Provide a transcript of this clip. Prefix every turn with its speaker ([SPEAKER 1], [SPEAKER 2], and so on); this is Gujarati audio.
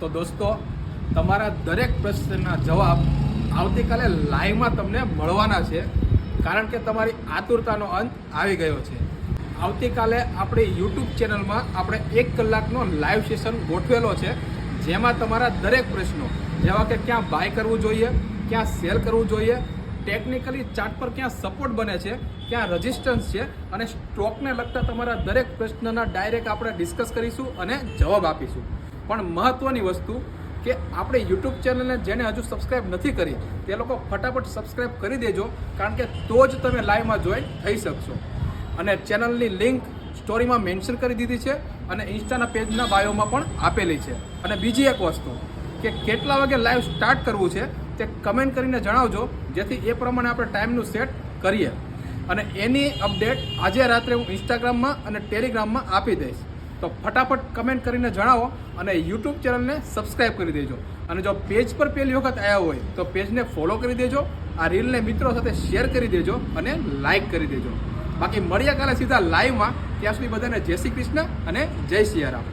[SPEAKER 1] તો દોસ્તો, તમારા દરેક પ્રશ્નના જવાબ આવતીકાલે લાઈવમાં તમને મળવાના છે, કારણ કે તમારી આતુરતાનો અંત આવી ગયો છે. આવતીકાલે આપણી યુટ્યુબ ચેનલમાં આપણે 1 કલાકનો લાઈવ સેશન ગોઠવેલો છે, જેમાં તમારા દરેક પ્રશ્નો, જેવા કે ક્યાં બાય કરવું જોઈએ, ક્યાં સેલ કરવું જોઈએ, ટેકનિકલી ચાર્ટ પર ક્યાં સપોર્ટ બને છે, ક્યાં રેઝિસ્ટન્સ છે, અને સ્ટોકને લગતા તમારા દરેક પ્રશ્નના ડાયરેક્ટ આપણે ડિસ્કસ કરીશું અને જવાબ આપીશું. પણ મહત્વની વસ્તુ કે આપણે યુટ્યુબ ચેનલને જેને હજુ સબસ્ક્રાઇબ નથી કરી તે લોકો ફટાફટ સબસ્ક્રાઇબ કરી દેજો, કારણ કે તો જ તમે લાઈવમાં જોઈન થઈ શકશો. અને ચેનલની લિંક સ્ટોરીમાં મેન્શન કરી દીધી છે અને ઇન્સ્ટાના પેજના બાયોમાં પણ આપેલી છે. અને બીજી એક વસ્તુ કે કેટલા વાગે લાઈવ સ્ટાર્ટ કરવું છે તે કમેન્ટ કરીને જણાવજો, જેથી એ પ્રમાણે આપણે ટાઈમનું સેટ કરીએ. અને એની અપડેટ આજે રાત્રે હું ઇન્સ્ટાગ્રામમાં અને ટેલિગ્રામમાં આપી દઈશ. તો ફટાફટ કમેન્ટ કરીને જણાવો અને યુટ્યુબ ચેનલને સબસ્ક્રાઇબ કરી દેજો. અને જો પેજ પર પહેલી વખત આવ્યા હોય તો પેજને ફોલો કરી દેજો, આ રીલને મિત્રો સાથે શેર કરી દેજો અને લાઇક કરી દેજો. બાકી મળીએ કાલે સીધા લાઈવમાં. ત્યાં સુધી બધાને જય શ્રી કૃષ્ણ અને જય સિયારામ.